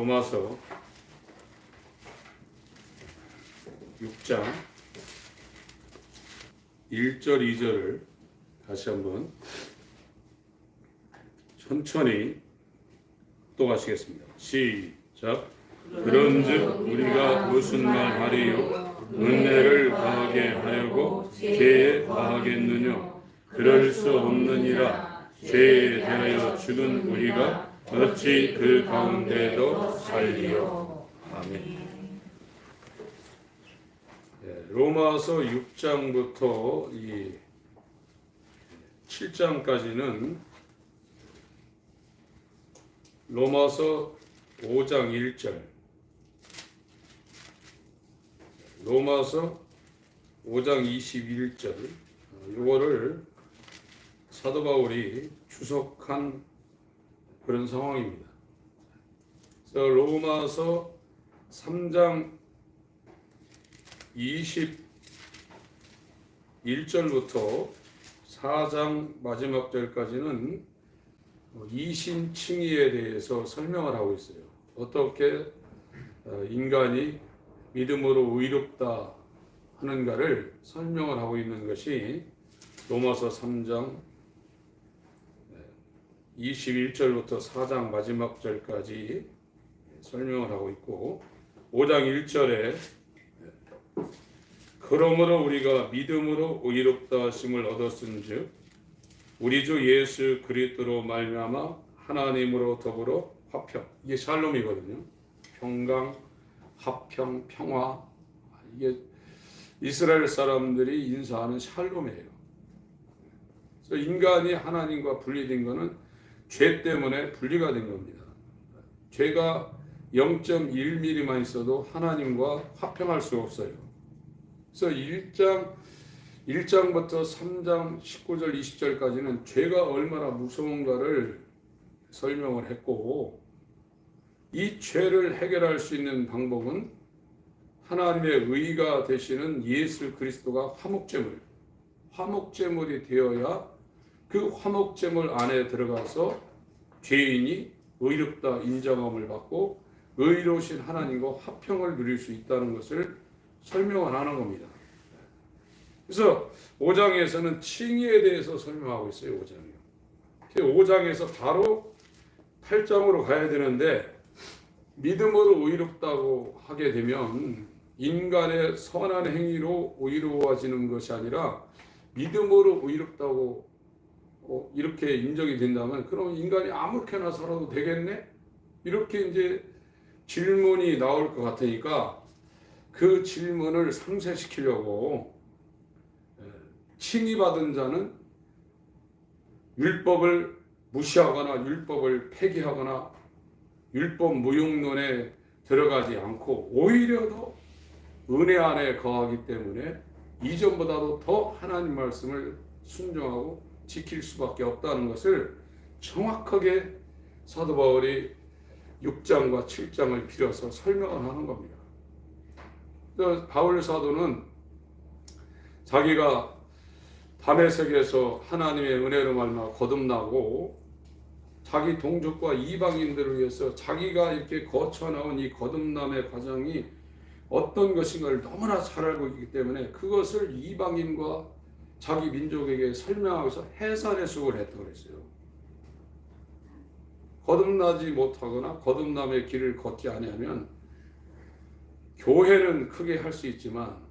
로마서 6장 1절 2절을 다시 한번 천천히 또하시겠습니다. 시작. 그런즉 우리가 무슨 말하리요? 은혜를 더하게 하려고 죄에 더하겠느냐? 그럴 수 없느니라. 죄에 대하여 죽은 우리가 어찌 그 가운데도 살리요. 아멘. 로마서 6장부터 이 7장까지는 로마서 5장 1절, 로마서 5장 21절, 이거를 사도 바울이 주석한 그런 상황입니다. 그래서 로마서 3장 21절부터 4장 마지막 절까지는 이신칭의에 대해서 설명을 하고 있어요. 어떻게 인간이 믿음으로 의롭다 하는가를 설명을 하고 있는 것이 로마서 3장 21절부터 4장 마지막 절까지 설명을 하고 있고, 5장 1절에 그러므로 우리가 믿음으로 의롭다 하심을 얻었은즉 우리 주 예수 그리스도로 말미암아 하나님으로 더불어 화평, 이게 샬롬이거든요. 평강, 화평, 평화, 이게 이스라엘 사람들이 인사하는 샬롬이에요. 그래서 인간이 하나님과 분리된 것은 죄 때문에 분리가 된 겁니다. 죄가 0.1mm만 있어도 하나님과 화평할 수 없어요. 그래서 1장부터 3장 19절 20절까지는 죄가 얼마나 무서운가를 설명을 했고, 이 죄를 해결할 수 있는 방법은 하나님의 의가 되시는 예수 그리스도가 화목제물이 되어야 그 화목제물 안에 들어가서 죄인이 의롭다 인정함을 받고 의로우신 하나님과 화평을 누릴 수 있다는 것을 설명을 하는 겁니다. 그래서 5장에서는 칭의에 대해서 설명하고 있어요. 5장이요. 5장에서 바로 8장으로 가야 되는데, 믿음으로 의롭다고 하게 되면 인간의 선한 행위로 의로워지는 것이 아니라 믿음으로 의롭다고 이렇게 인정이 된다면, 그럼 인간이 아무렇게나 살아도 되겠네? 이렇게 이제 질문이 나올 것 같으니까 그 질문을 상쇄시키려고 칭의받은 자는 율법을 무시하거나 율법을 폐기하거나 율법 무용론에 들어가지 않고 오히려 더 은혜 안에 거하기 때문에 이전보다도 더 하나님 말씀을 순종하고 지킬 수밖에 없다는 것을 정확하게 사도 바울이 6장과 7장을 빌어서 설명을 하는 겁니다. 그래서 바울 사도는 자기가 다메섹에서 하나님의 은혜로 말미암아 거듭나고 자기 동족과 이방인들을 위해서 자기가 이렇게 거쳐나온 이 거듭남의 과정이 어떤 것인가를 너무나 잘 알고 있기 때문에 그것을 이방인과 자기 민족에게 설명하면서 해산해석을 했다고 그랬어요. 거듭나지 못하거나 거듭남의 길을 걷지 아니하면 교회는 크게 할 수 있지만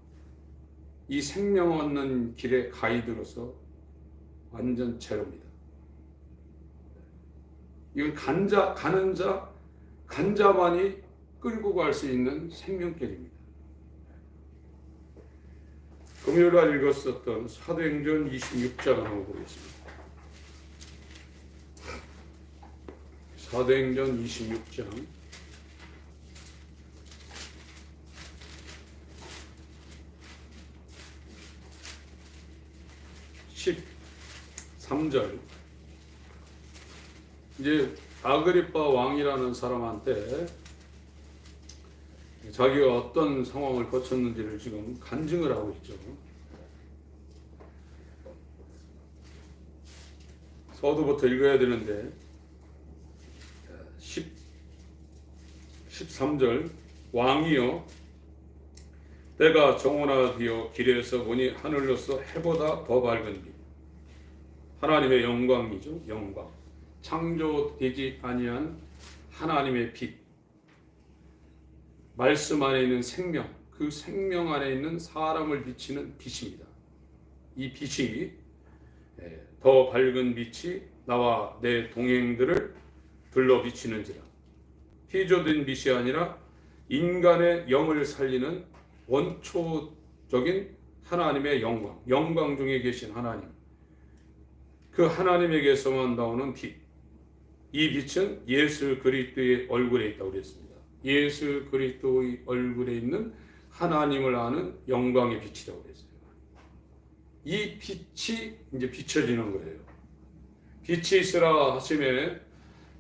이 생명 얻는 길의 가이드로서 완전 제로입니다. 이건 가는 자만이 끌고 갈 수 있는 생명길입니다. 금요일날 읽었었던 사도행전 26장을 한번 보겠습니다. 사도행전 26장 13절. 이제 아그리빠 왕이라는 사람한테 자기가 어떤 상황을 거쳤는지를 지금 간증을 하고 있죠. 서두부터 읽어야 되는데 13절 왕이여 때가 정원화되어 길에서 보니 하늘로서 해보다 더 밝은 빛. 하나님의 영광이죠. 영광. 창조되지 아니한 하나님의 빛. 말씀 안에 있는 생명, 그 생명 안에 있는 사람을 비치는 빛입니다. 이 빛이 더 밝은 빛이 나와 내 동행들을 둘러 비치는지라. 피조된 빛이 아니라 인간의 영을 살리는 원초적인 하나님의 영광, 영광 중에 계신 하나님, 그 하나님에게서만 나오는 빛. 이 빛은 예수 그리스도의 얼굴에 있다고 그랬습니다. 예수 그리스도의 얼굴에 있는 하나님을 아는 영광의 빛이라고 그랬어요. 이 빛이 이제 비춰지는 거예요. 빛이 있으라 하심에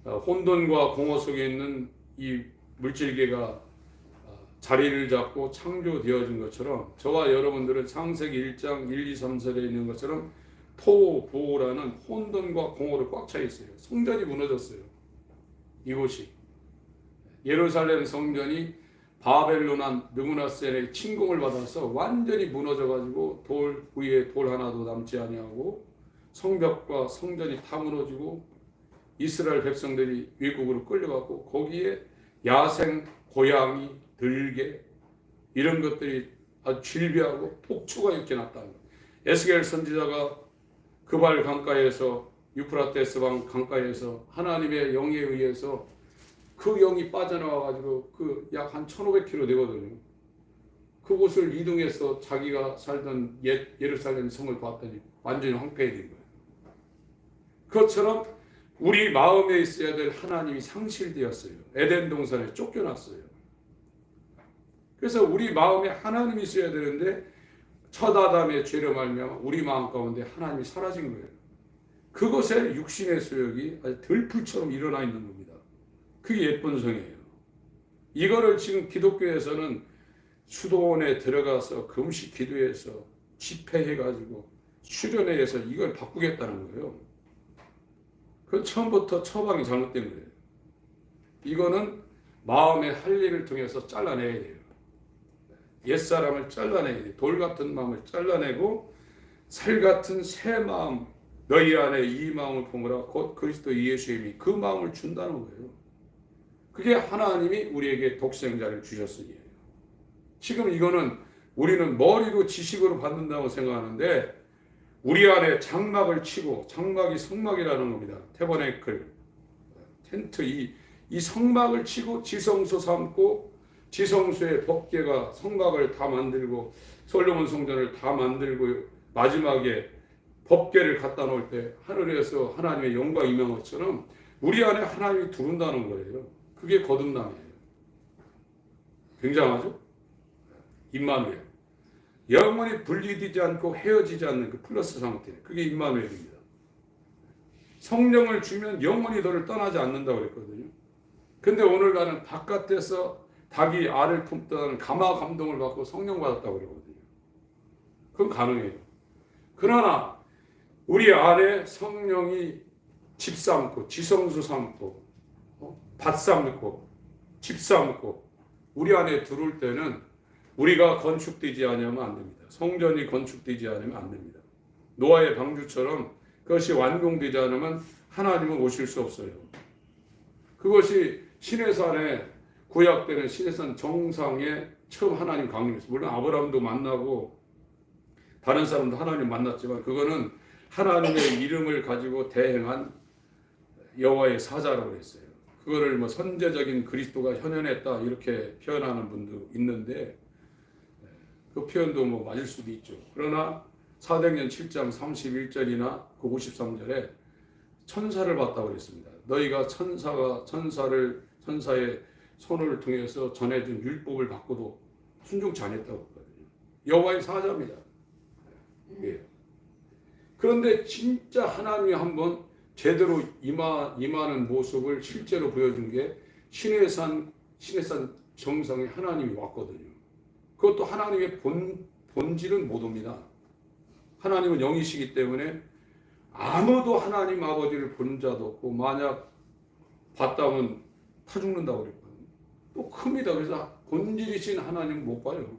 혼돈과 공허 속에 있는 이 물질계가 자리를 잡고 창조되어진 것처럼 저와 여러분들은 창세기 1장 1, 2, 3절에 있는 것처럼 토보라는 혼돈과 공허로 꽉 차 있어요. 성전이 무너졌어요. 이곳이 예루살렘 성전이 바벨론 한 느부갓네살의 침공을 받아서 완전히 무너져가지고 돌 위에 돌 하나도 남지 아니하고 성벽과 성전이 다 무너지고 이스라엘 백성들이 외국으로 끌려가고 거기에 야생 고양이, 들개 이런 것들이 아주 질비하고 폭주가 이렇게 났다는 거예요. 에스겔 선지자가 그발 강가에서 유프라테스 강 강가에서 하나님의 영에 의해서 그 영이 빠져나와가지고 그 약 한 1500km 되거든요. 그곳을 이동해서 자기가 살던 옛 예루살렘 성을 봤더니 완전히 황폐해진 거예요. 그것처럼 우리 마음에 있어야 될 하나님이 상실되었어요. 에덴 동산에 쫓겨났어요. 그래서 우리 마음에 하나님이 있어야 되는데 첫 아담의 죄로 말미암아 우리 마음 가운데 하나님이 사라진 거예요. 그것에 육신의 소욕이 아주 들풀처럼 일어나 있는 겁니다. 그게 예쁜 성이에요. 이거를 지금 기독교에서는 수도원에 들어가서 금식 기도해서 집회해가지고 수련회에서 이걸 바꾸겠다는 거예요. 그건 처음부터 처방이 잘못된 거예요. 이거는 마음의 할례를 통해서 잘라내야 돼요. 옛사람을 잘라내야 돼요. 돌 같은 마음을 잘라내고 살 같은 새 마음, 너희 안에 이 마음을 품으라 곧 그리스도 예수의 힘이 그 마음을 준다는 거예요. 그게 하나님이 우리에게 독생자를 주셨으니에요. 지금 이거는 우리는 머리로 지식으로 받는다고 생각하는데 우리 안에 장막을 치고 장막이 성막이라는 겁니다. 태버네클, 텐트 이 성막을 치고 지성소 삼고 지성소의 법궤가 성막을 다 만들고 솔로몬 성전을 다 만들고 마지막에 법궤를 갖다 놓을 때 하늘에서 하나님의 영광 임한 것처럼 우리 안에 하나님이 들어온다는 거예요. 그게 거듭남이에요. 굉장하죠? 임마누엘. 영원히 분리되지 않고 헤어지지 않는 그 플러스 상태. 그게 임마누엘입니다. 성령을 주면 영원히 너를 떠나지 않는다고 그랬거든요. 근데 오늘날은 바깥에서 닭이 알을 품던 감화 감동을 받고 성령 받았다고 그러거든요. 그건 가능해요. 그러나 우리 안에 성령이 집 삼고 지성소 삼고 밭 삼고 집 삼고 우리 안에 들어올 때는 우리가 건축되지 않으면 안 됩니다. 성전이 건축되지 않으면 안 됩니다. 노아의 방주처럼 그것이 완공되지 않으면 하나님은 오실 수 없어요. 그것이 시내산에 구약되는 시내산 정상에 처음 하나님 강림했어요. 물론 아브라함도 만나고 다른 사람도 하나님 만났지만 그거는 하나님의 이름을 가지고 대행한 여호와의 사자라고 했어요. 그거를 뭐 선제적인 그리스도가 현현했다 이렇게 표현하는 분도 있는데 그 표현도 뭐 맞을 수도 있죠. 그러나 사도행전 7장 31절이나 그 53절에 천사를 봤다고 그랬습니다. 너희가 천사의 손을 통해서 전해준 율법을 받고도 순종치 않았다고 했거든요. 여호와의 사자입니다. 예. 그런데 진짜 하나님이 한번 제대로 임하는 모습을 실제로 보여준 게 시내산 정상에 하나님이 왔거든요. 그것도 하나님의 본질은 못 옵니다. 하나님은 영이시기 때문에 아무도 하나님 아버지를 본 자도 없고 만약 봤다면 타 죽는다고 그랬거든요. 또 큽니다. 그래서 본질이신 하나님 못 봐요.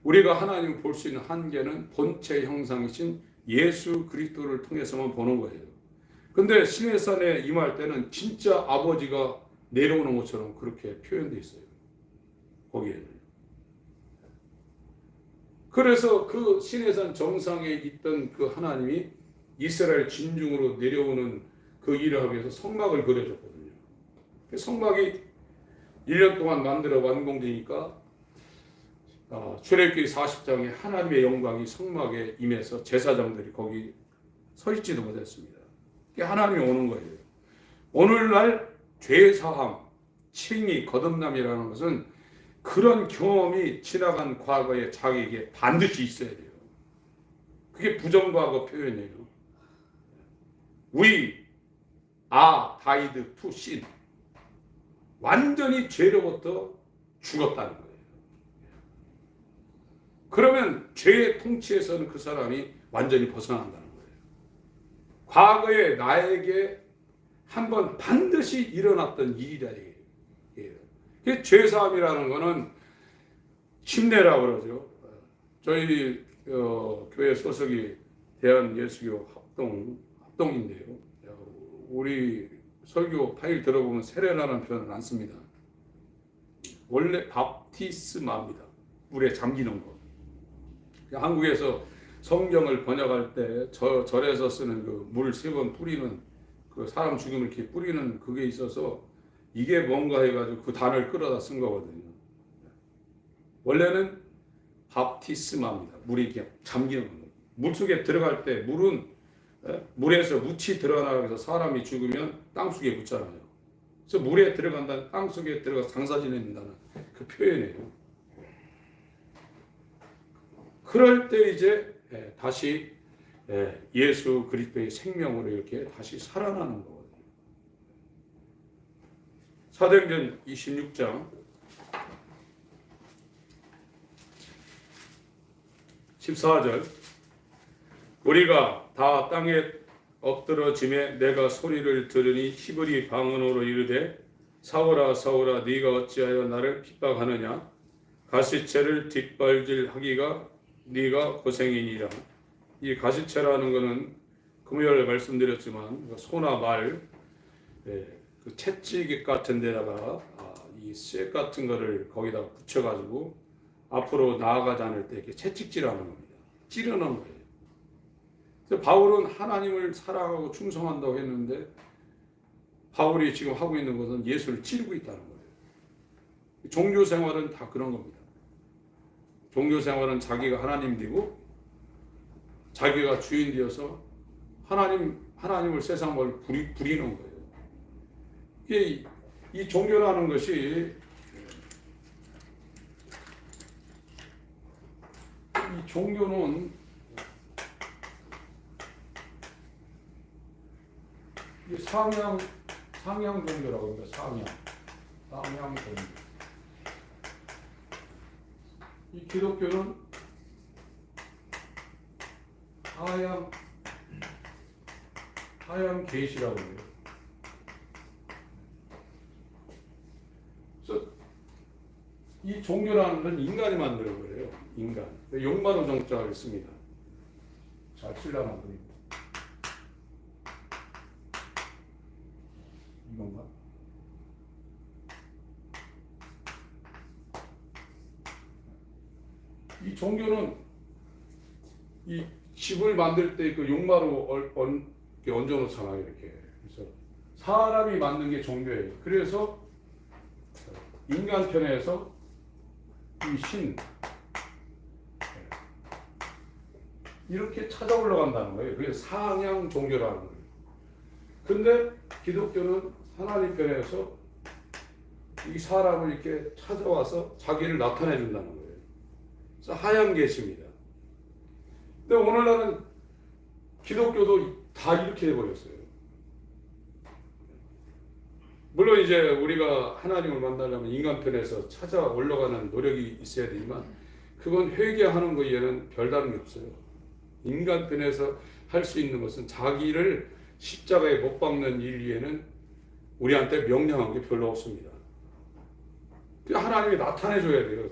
우리가 하나님을 볼 수 있는 한계는 본체 형상이신 예수 그리스도를 통해서만 보는 거예요. 근데 시내산에 임할 때는 진짜 아버지가 내려오는 것처럼 그렇게 표현되어 있어요. 거기에는. 그래서 그 시내산 정상에 있던 그 하나님이 이스라엘 진중으로 내려오는 그 일을 하기 위해서 성막을 그려줬거든요. 성막이 1년 동안 만들어 완공되니까 출애굽기 40장에 하나님의 영광이 성막에 임해서 제사장들이 거기 서 있지도 못했습니다. 하나님이 오는 거예요. 오늘날 죄사함, 칭의, 거듭남이라는 것은 그런 경험이 지나간 과거에 자기에게 반드시 있어야 돼요. 그게 부정과거 표현이에요. We are died to sin. 완전히 죄로부터 죽었다는 거예요. 그러면 죄의 통치에서는 그 사람이 완전히 벗어난다는 거예요. 과거에 나에게 한번 반드시 일어났던 일이라 이게요. 죄사함이라는 거는 침례라고 그러죠. 저희 교회 소속이 대한예수교 합동인데요. 우리 설교 파일 들어보면 세례라는 표현을 안 씁니다. 원래 밥티스마입니다. 물에 잠기는 거. 한국에서 성경을 번역할 때 절에서 쓰는 그 물 3번 뿌리는 그 사람 죽으면 이렇게 뿌리는 그게 있어서 이게 뭔가 해가지고 그 단어를 끌어다 쓴 거거든요. 원래는 밥티스마입니다. 물이 이렇게 잠기는 겁니다. 물 속에 들어갈 때 물에서 묻이 들어가서 사람이 죽으면 땅 속에 묻잖아요. 그래서 물에 들어간다는 땅 속에 들어가서 장사 지낸다는 그 표현이에요. 그럴 때 이제 다시 예수 그리스도의 생명으로 이렇게 다시 살아나는 거거든요. 사도행전 26장 14절 우리가 다 땅에 엎드러짐에 내가 소리를 들으니 히브리 방언으로 이르되 사울아 사울아 네가 어찌하여 나를 핍박하느냐 가시체를 뒷발질하기가 네가 고생이니라. 이 가시체라는 것은 금요일에 말씀드렸지만 소나 말 그 채찍 같은 데다가 이 쇠 같은 거를 거기다 붙여가지고 앞으로 나아가지 않을 때 이렇게 채찍질하는 겁니다. 찌르는 거예요. 그래서 바울은 하나님을 사랑하고 충성한다고 했는데 바울이 지금 하고 있는 것은 예수를 찌르고 있다는 거예요. 종교 생활은 다 그런 겁니다. 종교 생활은 자기가 하나님 되고 자기가 주인 되어서 하나님을 세상을 부리는 거예요. 이 종교라는 것이 이 종교는 상향 종교라고 합니다. 상향 종교. 이 기독교는 하향 계시라고 해요. 그래서 이 종교라는 건 인간이 만드는 거예요. 인간. 용마로 정자를 씁니다. 잘 칠라나 보입니다. 이건가? 이 종교는 이 집을 만들 때 그 용마로 얹어놓잖아요. 이렇게. 그래서 사람이 만든 게 종교예요. 그래서 인간 편에서 이 신 이렇게 찾아 올라간다는 거예요. 그게 상향 종교라는 거예요. 근데 기독교는 하나님 편에서 이 사람을 이렇게 찾아와서 자기를 나타내 준다는 거예요. 그래서 하향 계시입니다. 근데 오늘날은 기독교도 다 이렇게 해버렸어요. 물론 이제 우리가 하나님을 만나려면 인간 편에서 찾아 올라가는 노력이 있어야 되지만 그건 회개하는 것에는 별다른 게 없어요. 인간 편에서 할 수 있는 것은 자기를 십자가에 못 박는 일 위에는 우리한테 명령한 게 별로 없습니다. 하나님이 나타내 줘야 돼요.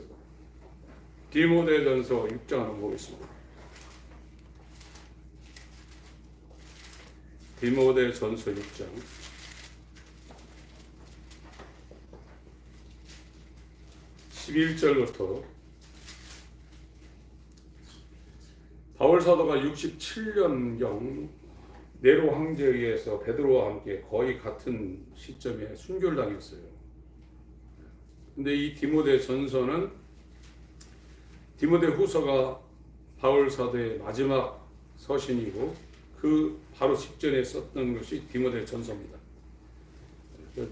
디모데전서 6장 한번 보겠습니다. 디모데전서 6장 11절부터 바울 사도가 67년경 네로 황제에 의해서 베드로와 함께 거의 같은 시점에 순교를 당했어요. 근데 이 디모데 전서는 디모데 후서가 바울 사도의 마지막 서신이고 그 바로 직전에 썼던 것이 디모데 전서입니다.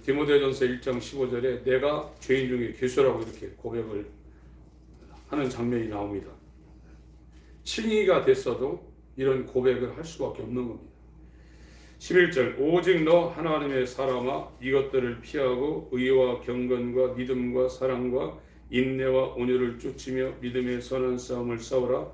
디모데 전서 1장 15절에 내가 죄인 중에 괴수라고 이렇게 고백을 하는 장면이 나옵니다. 칭의가 됐어도 이런 고백을 할 수밖에 없는 겁니다. 11절 오직 너 하나님의 사람아 이것들을 피하고 의와 경건과 믿음과 사랑과 인내와 온유를 쫓으며 믿음의 선한 싸움을 싸우라.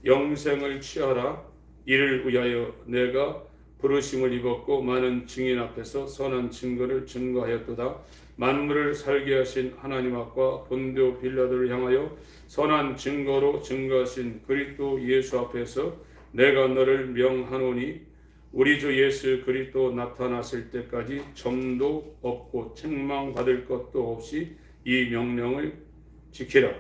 영생을 취하라. 이를 위하여 내가 부르심을 입었고 많은 증인 앞에서 선한 증거를 증거하였도다. 만물을 살게 하신 하나님 앞과 본디오 빌라도를 향하여 선한 증거로 증거하신 그리스도 예수 앞에서 내가 너를 명하노니 우리 주 예수 그리스도 나타났을 때까지 점도 없고 책망받을 것도 없이 이 명령을 지키라.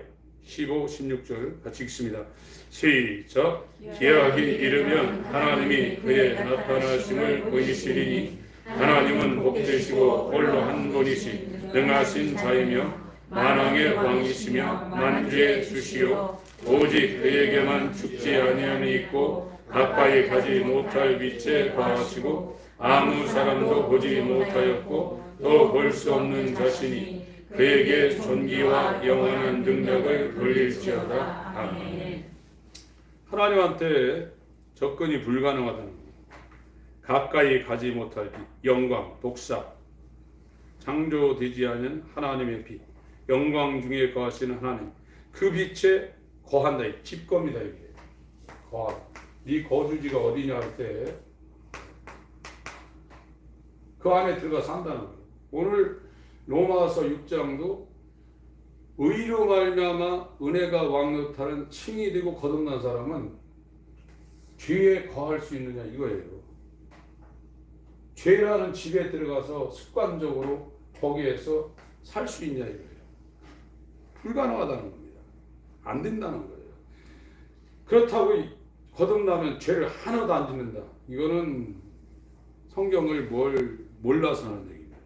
15, 16절 같이 읽습니다. 시작. 기약이 이르면 하나님이 그의 나타나심을 보이시리니 하나님은 복되시고 홀로 한 분이시 능하신 자이며 만왕의 왕이시며 만주의 주시요 오직 그에게만 죽지 아니함이 있고 가까이 가지 못할 빛에 거하시고 아무 사람도 보지 못하였고 또 볼 수 없는 자신이 그에게 존귀와 영원한 능력을 돌릴지어다. 아멘. 하나님한테 접근이 불가능하다는 겁니다. 가까이 가지 못할 빛, 영광, 독사, 창조되지 않은 하나님의 빛, 영광 중에 거하시는 하나님, 그 빛에 거한다. 집겁니다. 이게 거하다. 네 거주지가 어디냐 할 때 그 안에 들어가 산다는 거예요. 오늘 로마서 6장도 의로 말미암아 은혜가 왕노타는 칭이 되고 거듭난 사람은 죄에 거할 수 있느냐 이거예요. 죄라는 집에 들어가서 습관적으로 거기에서 살 수 있냐 이거예요. 불가능하다는 겁니다. 안 된다는 거예요. 그렇다고 거듭나면 죄를 하나도 안 짓는다. 이거는 성경을 몰라서 하는 얘기입니다.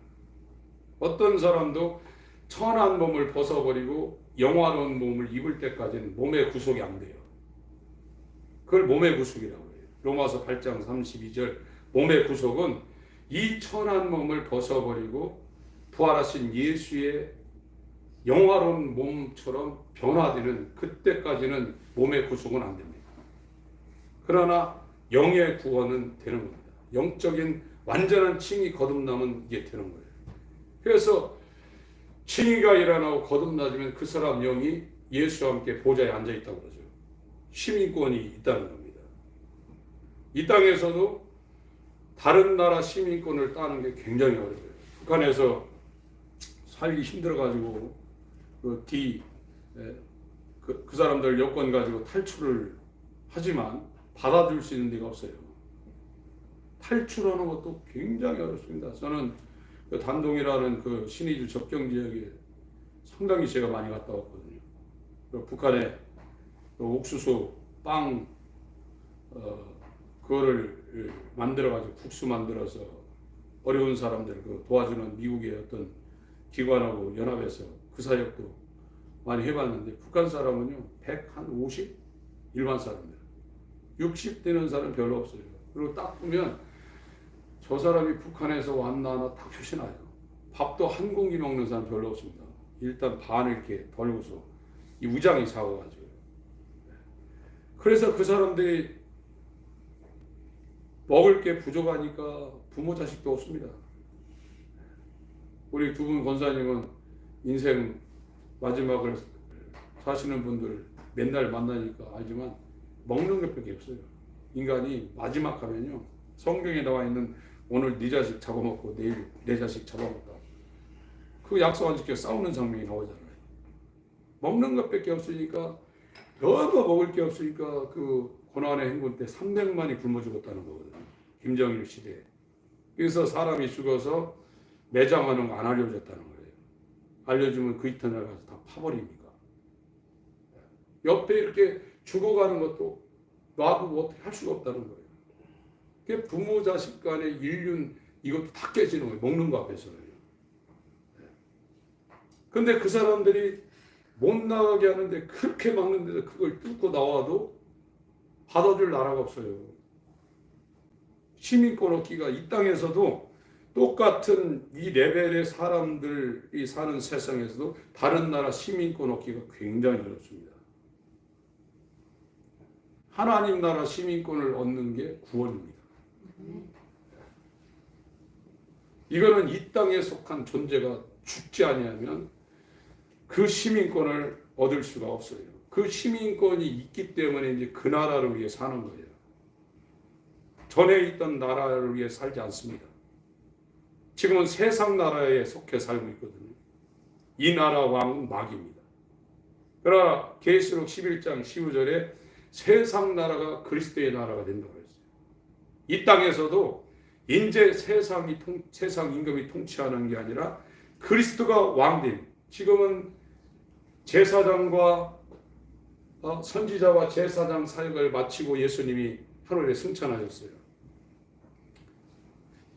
어떤 사람도 천한 몸을 벗어버리고 영화로운 몸을 입을 때까지는 몸의 구속이 안 돼요. 그걸 몸의 구속이라고 해요. 로마서 8장 32절 몸의 구속은 이 천한 몸을 벗어버리고 부활하신 예수의 영화로운 몸처럼 변화되는 그때까지는 몸의 구속은 안 됩니다. 그러나 영의 구원은 되는 겁니다. 영적인 완전한 칭이 거듭나면 이게 되는 거예요. 그래서 칭의가 일어나고 거듭나지면 그 사람 영이 예수와 함께 보좌에 앉아 있다고 그러죠. 시민권이 있다는 겁니다. 이 땅에서도 다른 나라 시민권을 따는 게 굉장히 어려워요. 북한에서 살기 힘들어가지고 그 사람들 여권 가지고 탈출을 하지만 받아줄 수 있는 데가 없어요. 탈출하는 것도 굉장히 어렵습니다. 저는 그 단동이라는 그 신의주 접경 지역에 상당히 제가 많이 갔다 왔거든요. 북한에 옥수수, 빵, 그거를 만들어가지고 국수 만들어서 어려운 사람들 도와주는 미국의 어떤 기관하고 연합해서 그 사역도 많이 해봤는데 북한 사람은요 150? 일반 사람들 60 되는 사람 별로 없어요. 그리고 딱 보면 저 사람이 북한에서 왔나 하나 딱 표시나요. 밥도 한 공기 먹는 사람 별로 없습니다. 일단 반을 이렇게 벌고서 이 우장이 작아가지고 그래서 그 사람들이 먹을 게 부족하니까 부모 자식도 없습니다. 우리 두 분 권사님은 인생 마지막을 사시는 분들 맨날 만나니까 알지만 먹는 것밖에 없어요. 인간이 마지막 하면요 성경에 나와 있는 오늘 네 자식 잡아먹고 내일 내 자식 잡아먹다 그 약속 안 지켜 싸우는 장면이 나오잖아요. 먹는 것밖에 없으니까 너무 먹을 게 없으니까 그 고난의 행군 때 300만이 굶어 죽었다는 거거든요. 김정일 시대에. 그래서 사람이 죽어서 매장하는 거 안 알려줬다는 거예요. 알려주면 그 이튿날 가서 다 파버리니까. 옆에 이렇게 죽어가는 것도 놔두고 어떻게 할 수가 없다는 거예요. 그게 부모 자식 간의 인륜 이것도 다 깨지는 거예요. 먹는 거 앞에서는. 근데 그 사람들이 못 나가게 하는데 그렇게 막는데도 그걸 뚫고 나와도 받아줄 나라가 없어요. 시민권 얻기가 이 땅에서도 똑같은 이 레벨의 사람들이 사는 세상에서도 다른 나라 시민권 얻기가 굉장히 어렵습니다. 하나님 나라 시민권을 얻는 게 구원입니다. 이거는 이 땅에 속한 존재가 죽지 아니하면 그 시민권을 얻을 수가 없어요. 그 시민권이 있기 때문에 이제 그 나라를 위해 사는 거예요. 전에 있던 나라를 위해 살지 않습니다. 지금은 세상 나라에 속해 살고 있거든요. 이 나라 왕은 마귀입니다. 그러나 계시록 11장 15절에 세상 나라가 그리스도의 나라가 된다고 했어요. 이 땅에서도 이제 세상 임금이 통치하는 게 아니라 그리스도가 왕됨. 지금은 제사장과 선지자와 제사장 사역을 마치고 예수님이 하늘에 승천하셨어요.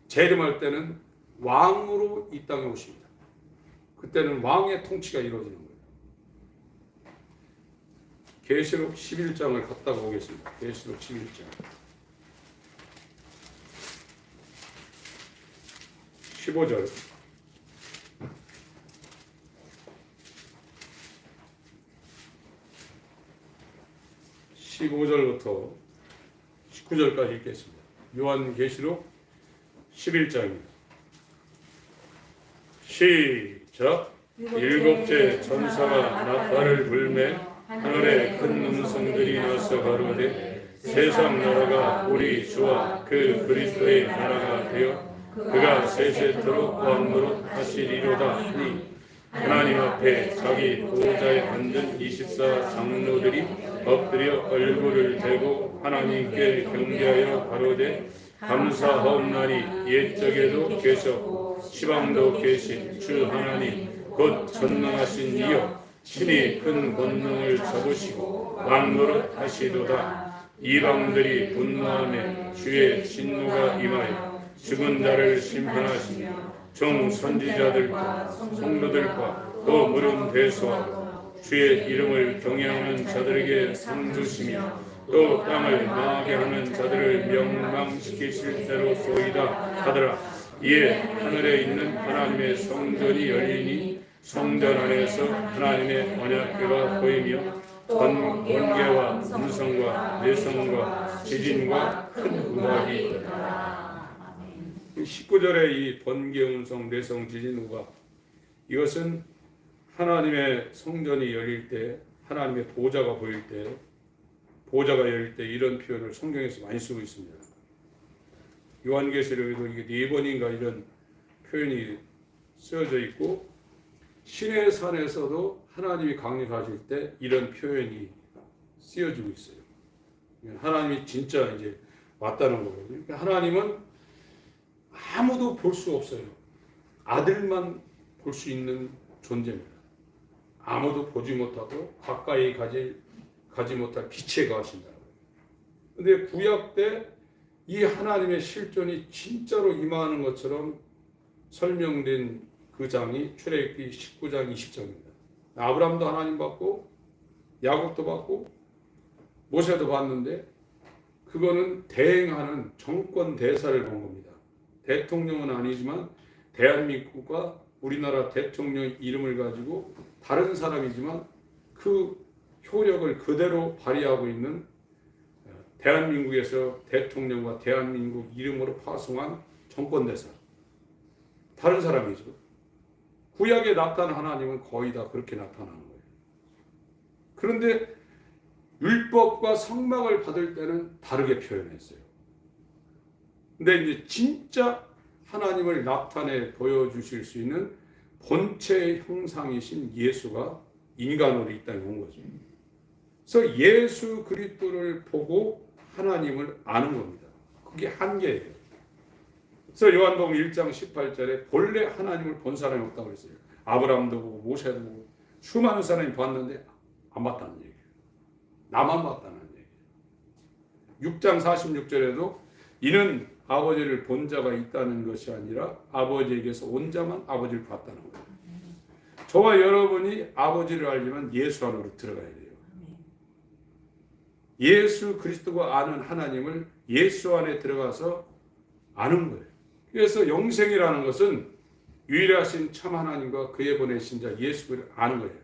재림할 때는 왕으로 이 땅에 오십니다. 그때는 왕의 통치가 이루어지는 거예요. 계시록 11장을 갖다가 오겠습니다. 계시록 11장 15절 15절부터 19절까지 읽겠습니다. 요한계시록 11장입니다. 시작. 일곱째 천사가 나팔을 불매 하늘에 큰 음성들이 나서 가로되 세상 나라가 우리 주와 그 그리스도의 나라가 되어 그가 세세토록 왕노릇 하시리로다 하니 하나님 앞에 자기 보호자에 앉은 24 장로들이 엎드려 얼굴을 대고 하나님께 경배하여 가로되 감사하옵나니 옛적에도 계셨고 시방도 계신 주 하나님 곧 전능하신 이여 친히 큰 권능을 잡으시고 왕노릇 하시도다. 이방들이 분노하며 주의 진노가 임하여 죽은 자를 심판하시며 종 선지자들과 성도들과 또 물은 대수하고 주의 이름을 경외하는 자들에게 상 주시며 또 땅을 망하게 하는 자들을 멸망시키실 대로소이다 하더라. 이에 하늘에 있는 하나님의 성전이 열리니 성전 안에서 하나님의 언약궤가 보이며 번개와 음성과 내성과 지진과 큰 음악이 있더라. 19절에 이 번개, 음성, 내성, 지진, 우박 이것은 하나님의 성전이 열릴 때 하나님의 보좌가 보일 때 보좌가 열릴 때 이런 표현을 성경에서 많이 쓰고 있습니다. 요한계시록에도 이게 4번인가 이런 표현이 쓰여져 있고 신의 산에서도 하나님이 강림하실 때 이런 표현이 쓰여지고 있어요. 하나님이 진짜 이제 왔다는 거거든요. 하나님은 아무도 볼 수 없어요. 아들만 볼 수 있는 존재입니다. 아무도 보지 못하고 가까이 가지 못할 빛에 거하신다는 거예요. 근데 구약 때 이 하나님의 실존이 진짜로 임하는 것처럼 설명된 그 장이 출애굽기 19장 20장입니다. 아브라함도 하나님 봤고 야곱도 봤고 모세도 봤는데 그거는 대행하는 정권 대사를 본 겁니다. 대통령은 아니지만 대한민국과 우리나라 대통령 이름을 가지고 다른 사람이지만 그 효력을 그대로 발휘하고 있는 대한민국에서 대통령과 대한민국 이름으로 파송한 정권대사. 다른 사람이죠. 구약에 나타난 하나님은 거의 다 그렇게 나타나는 거예요. 그런데 율법과 성막을 받을 때는 다르게 표현했어요. 근데 이제 진짜 하나님을 나타내 보여주실 수 있는 본체의 형상이신 예수가 인간으로 이 땅에 온 거죠. 그래서 예수 그리스도를 보고 하나님을 아는 겁니다. 그게 한계예요. 그래서 요한복음 1장 18절에 본래 하나님을 본 사람이 없다고 그랬어요. 아브라함도 보고 모세도 보고 수많은 사람이 봤는데 안 봤다는 얘기예요. 나만 봤다는 얘기예요. 6장 46절에도 이는 아버지를 본 자가 있다는 것이 아니라 아버지에게서 온 자만 아버지를 봤다는 거예요. 저와 여러분이 아버지를 알려면 예수 안으로 들어가야 돼요. 예수 그리스도가 아는 하나님을 예수 안에 들어가서 아는 거예요. 그래서 영생이라는 것은 유일하신 참 하나님과 그의 보내신 자 예수를 아는 거예요.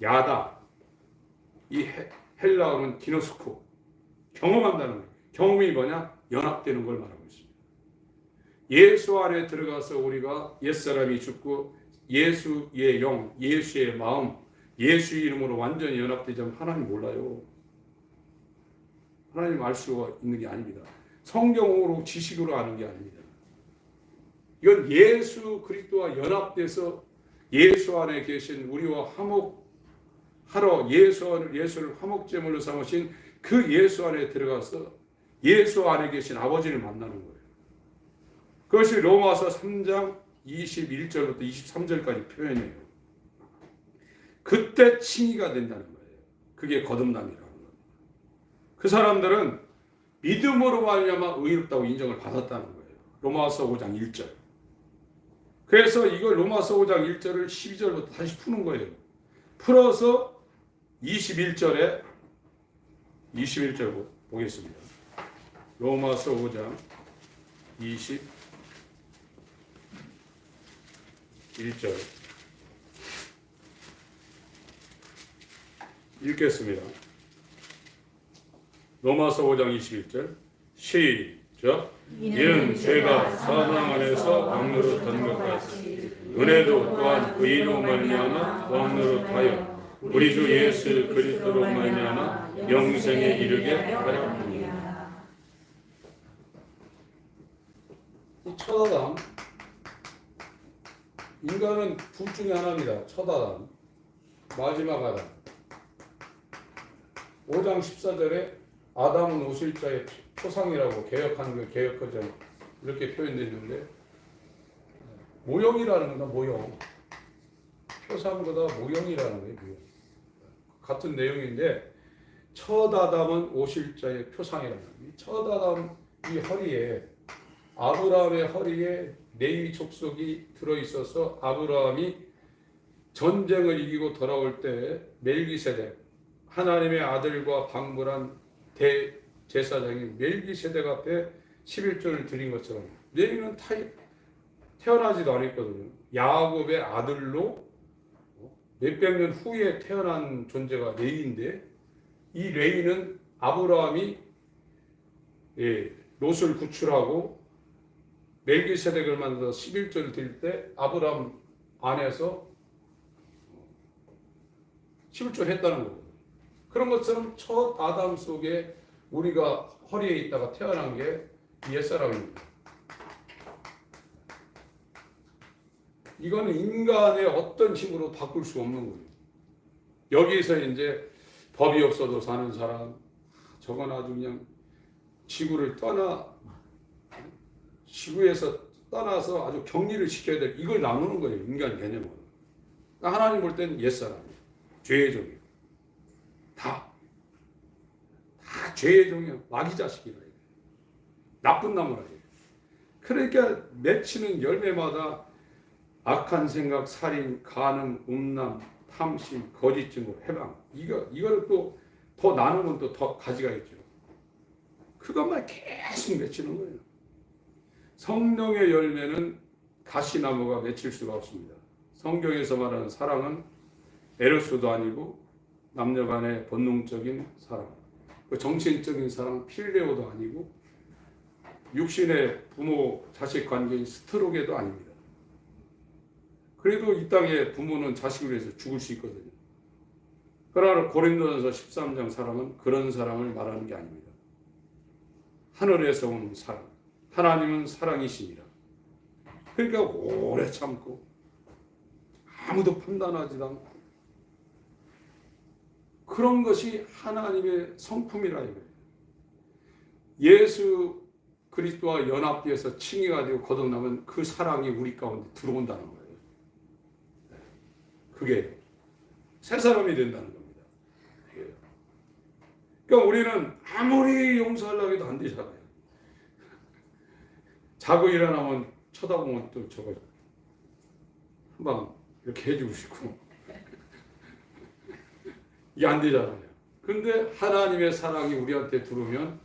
야다, 이 헬라어는 기노스코, 경험한다는 거예요. 경험이 뭐냐? 연합되는 걸 말하고 있습니다. 예수 안에 들어가서 우리가 옛사람이 죽고 예수의 영, 예수의 마음, 예수의 이름으로 완전히 연합되자면 하나님 몰라요. 하나님 알 수가 있는 게 아닙니다. 성경으로 지식으로 아는 게 아닙니다. 이건 예수 그리스도와 연합돼서 예수 안에 계신 우리와 화목하러 예수를 화목제물로 삼으신 그 예수 안에 들어가서 예수 안에 계신 아버지를 만나는 거예요. 그것이 로마서 3장 21절부터 23절까지 표현해요. 그때 칭의가 된다는 거예요. 그게 거듭남이라는 겁니다. 그 사람들은 믿음으로 말미암아 의롭다고 인정을 받았다는 거예요. 로마서 5장 1절. 그래서 이걸 로마서 5장 1절을 12절부터 다시 푸는 거예요. 풀어서 21절 보겠습니다. 로마서 5장 21절 읽겠습니다. 로마서 5장 21절 시작. 이는 죄가 사망 안에서 왕노릇한 것 같이 은혜도 또한 의로 말미암아 왕노릇하여 우리 주 예수 그리스도로 말미암아 영생에 이르게 하였느니라. 이 첫 아담, 인간은 둘 중에 하나입니다. 첫 아담, 마지막 아담. 5장 14절에 아담은 오실자의 표상이라고 개역하는 그 개역허전 이렇게 표현되는데 모형이라는 거다. 모형. 표상보다 모형이라는 거예요. 같은 내용인데 첫 아담은 오실자의 표상이라는 거예요. 첫 아담 이 허리에 아브라함의 허리에 레위 족속이 들어있어서 아브라함이 전쟁을 이기고 돌아올 때 멜기세덱 하나님의 아들과 방불한 대제사장이 멜기세덱 앞에 11조를 드린 것처럼 레위는 태어나지도 않았거든요. 야곱의 아들로 몇백 년 후에 태어난 존재가 레위인데 이 레위는 아브라함이 롯을 구출하고 멜기세덱을 만들어서 11조를 드릴 때 아브라함 안에서 11조를 했다는 거거든요. 그런 것처럼 첫 아담 속에 우리가 허리에 있다가 태어난 게 옛사람입니다. 이거는 인간의 어떤 힘으로 바꿀 수 없는 거예요. 여기서 이제 법이 없어도 사는 사람, 저건 아주 그냥 지구에서 떠나서 아주 격리를 시켜야 될, 이걸 나누는 거예요. 인간 개념으로. 그러니까 하나님 볼 때는 옛사람이에요. 죄의 종이에요. 다 죄의 종이에요. 마귀 자식이라 해요. 나쁜 나무라 해요. 그러니까 맺히는 열매마다 악한 생각, 살인, 간음, 음란, 탐심, 거짓 증거, 해방. 이거를 또 더 나누면 또 더 가지가 있죠. 그것만 계속 맺히는 거예요. 성령의 열매는 가시나무가 맺힐 수가 없습니다. 성경에서 말하는 사랑은 에로스도 아니고 남녀간의 본능적인 사랑, 정신적인 사랑 필레오도 아니고 육신의 부모 자식 관계인 스트로게도 아닙니다. 그래도 이 땅에 부모는 자식을 위해서 죽을 수 있거든요. 그러나 고린도전서 13장 사랑은 그런 사랑을 말하는 게 아닙니다. 하늘에서 온 사랑, 하나님은 사랑이시니라. 그러니까 오래 참고 아무도 판단하지도 않고 그런 것이 하나님의 성품이라 이거예요. 예수 그리스도와 연합돼서 칭의가 되고 거듭나면 그 사랑이 우리 가운데 들어온다는 거예요. 그게 새 사람이 된다는 겁니다. 그러니까 우리는 아무리 용서하려고 해도 안 되잖아요. 자고 일어나면 쳐다보면 또 저거 한방 이렇게 해주고 싶고 이게 안 되잖아요. 근데 하나님의 사랑이 우리한테 들어오면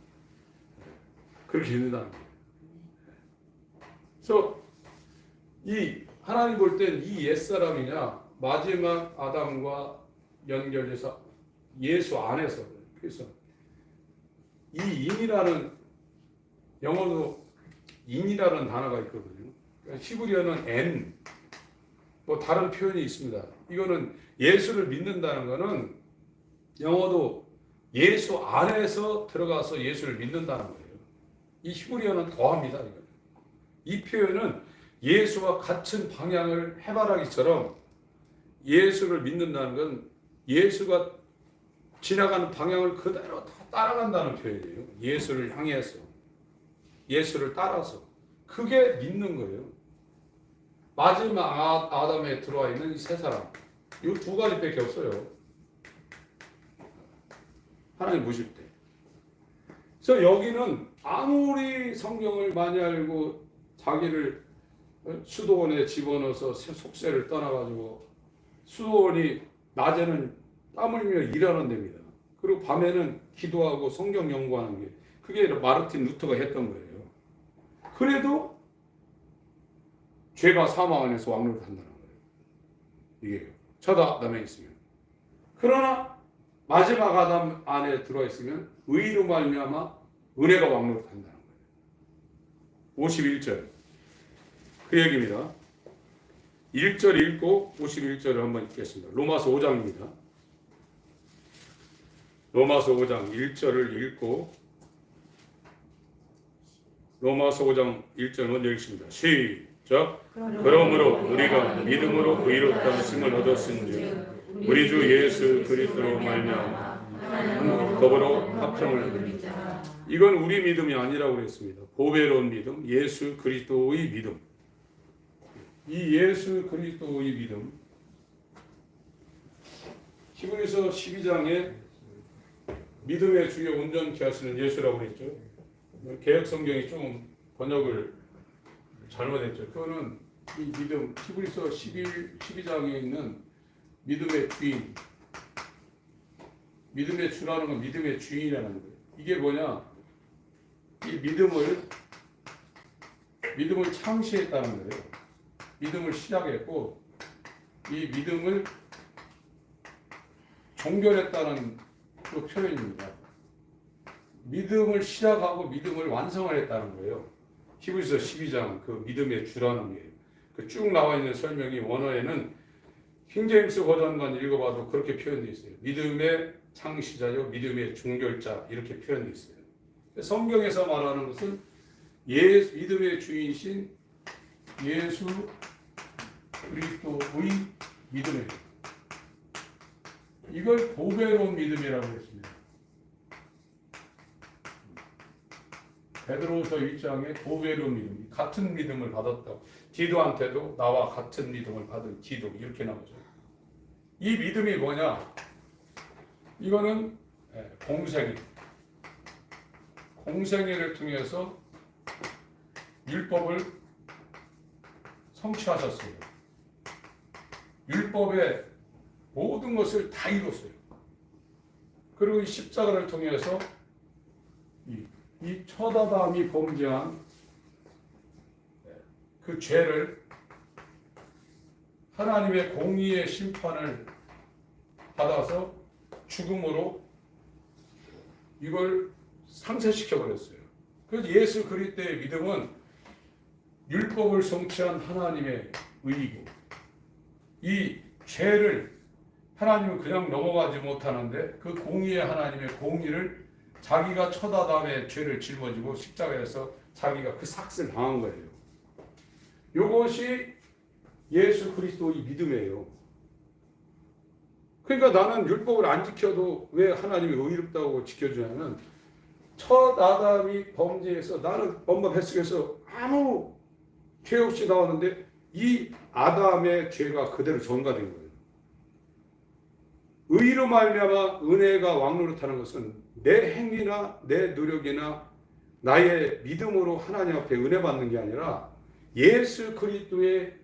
그렇게 된다는 거예요. 그래서 이 하나님 볼 땐 이 옛사람이냐 마지막 아담과 연결해서 예수 안에서 그래서 이 인이라는 영어로 인이라는 단어가 있거든요. 히브리어는 N 뭐 다른 표현이 있습니다. 이거는 예수를 믿는다는 거는 영어도 예수 안에서 들어가서 예수를 믿는다는 거예요. 이 히브리어는 더합니다. 이거는. 이 표현은 예수와 같은 방향을 해바라기처럼 예수를 믿는다는 건 예수가 지나가는 방향을 그대로 다 따라간다는 표현이에요. 예수를 향해서 예수를 따라서 그게 믿는 거예요. 마지막 아담에 들어와 있는 이 세 사람 이 두 가지밖에 없어요. 하나님 보실 때. 그래서 여기는 아무리 성경을 많이 알고 자기를 수도원에 집어넣어서 속세를 떠나가지고 수도원이 낮에는 땀 흘리며 일하는 데입니다. 그리고 밤에는 기도하고 성경 연구하는 게 그게 마르틴 루터가 했던 거예요. 그래도 죄가 사망 안에서 왕노를 한다는 거예요. 이게 첫 아담에 있으면. 그러나 마지막 아담 안에 들어와 있으면 의로 말미암아 은혜가 왕노를 한다는 거예요. 51절 그 얘기입니다. 1절 읽고 51절을 한번 읽겠습니다. 로마서 5장입니다. 로마서 5장 1절을 읽고 로마서 5장 1절 먼저 읽습니다. 시작. 그러므로 우리가 믿음으로 의롭다 하심을 얻었은즉 우리 주 예수 그리스도로 말미암아 더불어 합평을 누리자. 이건 우리 믿음이 아니라고 그랬습니다. 보배로운 믿음, 예수 그리스도의 믿음. 이 예수 그리스도의 믿음. 히브리서 12장에 믿음의 주요 온전케 하시는 예수라고 그랬죠. 개역 성경이 좀 번역을 잘못했죠. 그거는 이 믿음 히브리서 12장에 있는 믿음의 주인, 믿음의 주라는 건 믿음의 주인이라는 거예요. 이게 뭐냐? 이 믿음을 창시했다는 거예요. 믿음을 시작했고 이 믿음을 종결했다는 그 표현입니다. 믿음을 시작하고 믿음을 완성을 했다는 거예요. 히브리서 12장 그 믿음의 주라는 게 그 쭉 나와 있는 설명이 원어에는 킹제임스 버전만 읽어봐도 그렇게 표현되어 있어요. 믿음의 창시자요, 믿음의 종결자 이렇게 표현되어 있어요. 성경에서 말하는 것은 믿음의 주인이신 예수 그리스도의 믿음이에요. 이걸 보배로운 믿음이라고 했습니다. 베드로후서 1장에 보배로운 믿음, 같은 믿음을 받았다고. 디도한테도 나와 같은 믿음을 받은 디도 이렇게 나오죠. 이 믿음이 뭐냐? 이거는 공생애를 통해서 율법을 성취하셨어요. 율법의 모든 것을 다 이뤘어요. 그리고 이 십자가를 통해서 이 첫 아담이 범죄한 그 죄를 하나님의 공의의 심판을 받아서 죽음으로 이걸 상쇄시켜 버렸어요. 그래서 예수 그리스도의 믿음은 율법을 성취한 하나님의 의이고 이 죄를 하나님은 그냥 넘어가지 못하는데 그 공의의 하나님의 공의를 자기가 첫 아담의 죄를 짊어지고 십자가에서 자기가 그 삭스를 당한 거예요. 이것이 예수 그리스도의 믿음이에요. 그러니까 나는 율법을 안 지켜도 왜 하나님이 의롭다고 지켜주냐면 첫 아담이 범죄해서 나는 엄마 뱃속에서 아무 죄 없이 나왔는데 이 아담의 죄가 그대로 전가된 거예요. 의로 말미암아 은혜가 왕노릇하는 것은 내 행위나 내 노력이나 나의 믿음으로 하나님 앞에 은혜 받는 게 아니라 예수 그리스도의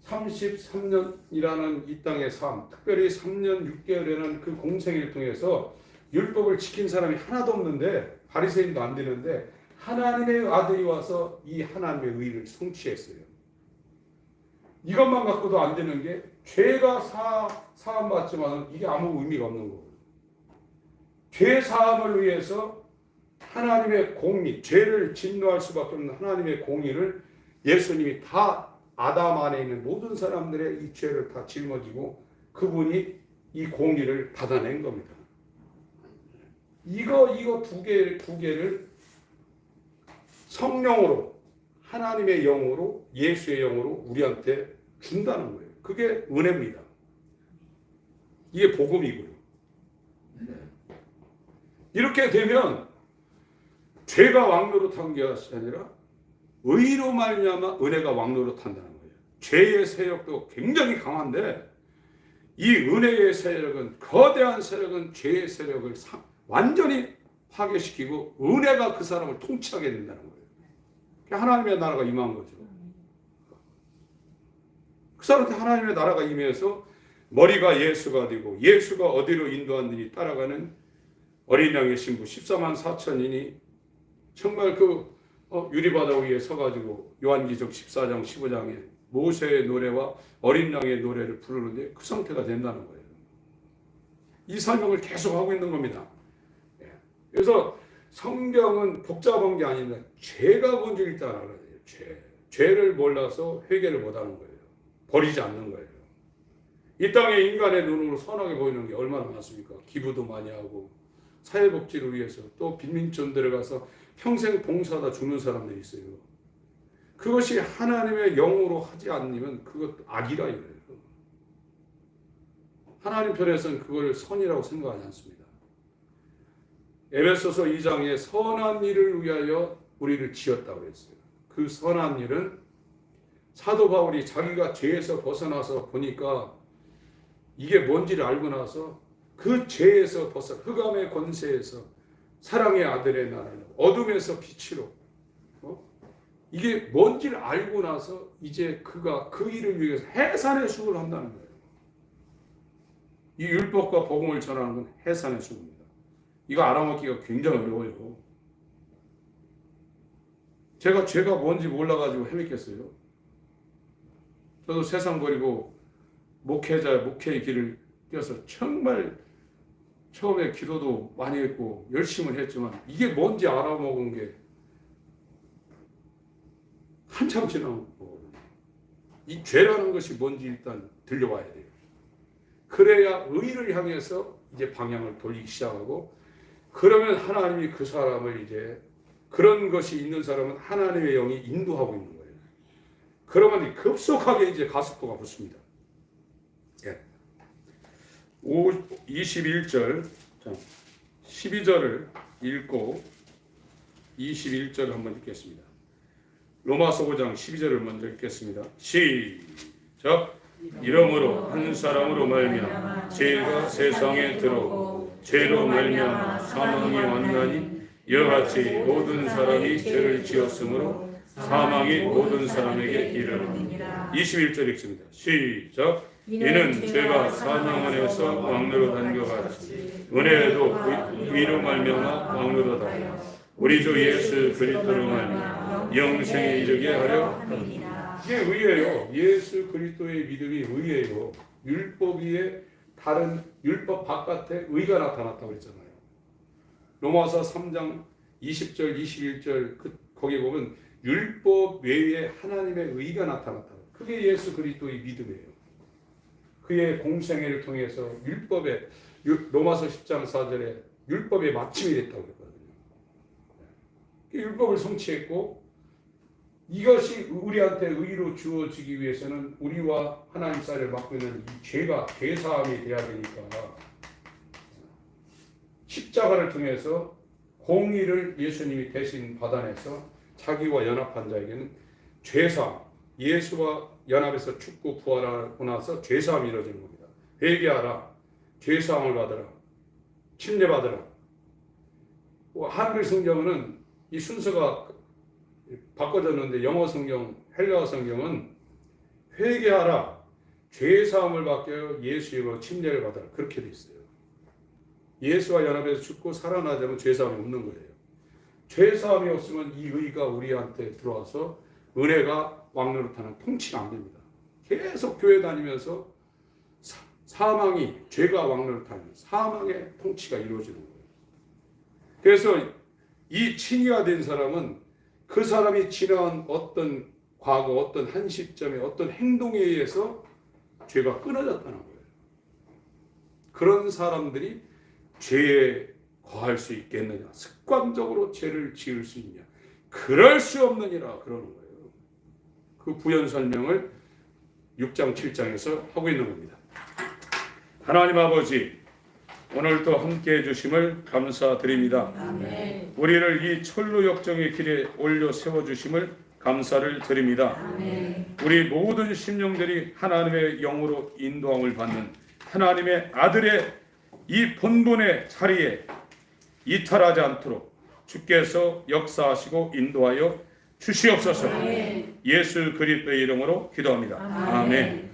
33년이라는 이 땅의 삶, 특별히 3년 6개월이라는 그 공생을 통해서 율법을 지킨 사람이 하나도 없는데 바리새인도 안 되는데 하나님의 아들이 와서 이 하나님의 의를 성취했어요. 이것만 갖고도 안 되는 게 죄가 사함 받지만 이게 아무 의미가 없는 거예요. 죄 사함을 위해서 하나님의 공의, 죄를 진노할 수밖에 없는 하나님의 공의를 예수님이 다 아담 안에 있는 모든 사람들의 이 죄를 다 짊어지고 그분이 이 공의를 받아낸 겁니다. 이거 두 개를 성령으로 하나님의 영으로 예수의 영으로 우리한테 준다는 거예요. 그게 은혜입니다. 이게 복음이고요. 이렇게 되면 죄가 왕노릇한 게 아니라 의로 말미암아 은혜가 왕노릇한다는 거예요. 죄의 세력도 굉장히 강한데 이 은혜의 세력은 거대한 세력은 죄의 세력을 완전히 파괴시키고 은혜가 그 사람을 통치하게 된다는 거예요. 하나님의 나라가 임한 거죠. 그 사람한테 하나님의 나라가 임해서 머리가 예수가 되고 예수가 어디로 인도하느니 따라가는 어린 양의 신부 14만 4천인이 정말 그 유리바다 위에 서가지고 요한기적 14장 15장에 모세의 노래와 어린 양의 노래를 부르는데 그 상태가 된다는 거예요. 이 설명을 계속 하고 있는 겁니다. 그래서 성경은 복잡한 게 아닙니다. 죄가 뭔지 일단 알아야 돼요. 죄를 몰라서 회개를 못하는 거예요. 버리지 않는 거예요. 이 땅에 인간의 눈으로 선하게 보이는 게 얼마나 많습니까? 기부도 많이 하고 사회복지를 위해서 또 빈민촌 들어가서 평생 봉사하다 죽는 사람들이 있어요. 그것이 하나님의 영으로 하지 않으면 그것 악이라 이거예요. 하나님 편에서는 그걸 선이라고 생각하지 않습니다. 에베소서 2장에 선한 일을 위하여 우리를 지었다고 그랬어요. 그 선한 일은 사도 바울이 자기가 죄에서 벗어나서 보니까 이게 뭔지를 알고 나서 그 죄에서 벗어 흑암의 권세에서 사랑의 아들의 나라로 어둠에서 빛으로 이게 뭔지를 알고 나서 이제 그가 그 일을 위해서 해산의 수고를 한다는 거예요. 이 율법과 복음을 전하는 건 해산의 수고입니다. 이거 알아먹기가 굉장히 어려워요. 제가 죄가 뭔지 몰라가지고 헤맸겠어요. 저도 세상 버리고 목회의 길을 뛰어서 정말 처음에 기도도 많이 했고 열심히 했지만 이게 뭔지 알아먹은 게 한참 지난 거거든요. 이 죄라는 것이 뭔지 일단 들려와야 돼요. 그래야 의를 향해서 이제 방향을 돌리기 시작하고 그러면 하나님이 그 사람을 이제 그런 것이 있는 사람은 하나님의 영이 인도하고 있는 거예요. 그러면 급속하게 이제 가속도가 붙습니다. 21절 12절을 읽고 21절을 한번 읽겠습니다. 로마서 5장 12절을 먼저 읽겠습니다. 시작. 이러므로 한 사람으로 말미암아 죄가 세상에 들어오고 죄로 말미암아 사망이 왔나니 이와 같이 모든 사람이 죄를 지었으므로 사망이 모든 사람에게 이르느니라. 21절 읽습니다. 시작. 이는 죄가 사망 안에서 왕노릇한 것 같이 은혜도 의로 말미암아 왕노릇하여 우리 주 예수 그리스도로 말미암아 영생에 이르게 하려 합니다. 이게 의예요. 예수 그리스도의 믿음이 의예요. 율법 위에 다른 율법 바깥에 의가 나타났다고 했잖아요. 로마서 3장 20절 21절 거기 보면 율법 외에 하나님의 의가 나타났다고. 그게 예수 그리스도의 믿음이에요. 그의 공생애를 통해서 율법에 로마서 10장 4절에 율법의 마침이 됐다고 했거든요. 율법을 성취했고 이것이 우리한테 의로 주어지기 위해서는 우리와 하나님 사이를 막고 있는 이 죄가 죄사함이 돼야 되니까 십자가를 통해서 공의를 예수님이 대신 받아내서 자기와 연합한 자에게는 죄사함, 예수와 연합해서 죽고 부활하고 나서 죄사함이 이루어지는 겁니다. 회개하라, 죄사함을 받으라, 침례받으라. 한글 성경은 이 순서가 바꿔졌는데 영어 성경, 헬라어 성경은 회개하라, 죄사함을 받게 예수 이름으로 침례를 받아라 그렇게 돼 있어요. 예수와 연합해서 죽고 살아나자면 죄사함이 없는 거예요. 죄사함이 없으면 이 의가 우리한테 들어와서 은혜가 왕노릇하는 통치가 안 됩니다. 계속 교회 다니면서 사망이 죄가 왕노릇하는 사망의 통치가 이루어지는 거예요. 그래서 이 칭의가 된 사람은 그 사람이 지나온 어떤 과거, 어떤 한 시점에 어떤 행동에 의해서 죄가 끊어졌다는 거예요. 그런 사람들이 죄에 거할 수 있겠느냐? 습관적으로 죄를 지을 수 있냐? 그럴 수 없느니라 그러는 거예요. 그 부연 설명을 6장 7장에서 하고 있는 겁니다. 하나님 아버지, 오늘도 함께해 주심을 감사드립니다. 아멘. 우리를 이 철로 역정의 길에 올려 세워주심을 감사를 드립니다. 아멘. 우리 모든 심령들이 하나님의 영으로 인도함을 받는 하나님의 아들의 이 본분의 자리에 이탈하지 않도록 주께서 역사하시고 인도하여 주시옵소서. 아멘. 예수 그리스도의 이름으로 기도합니다. 아멘. 아멘.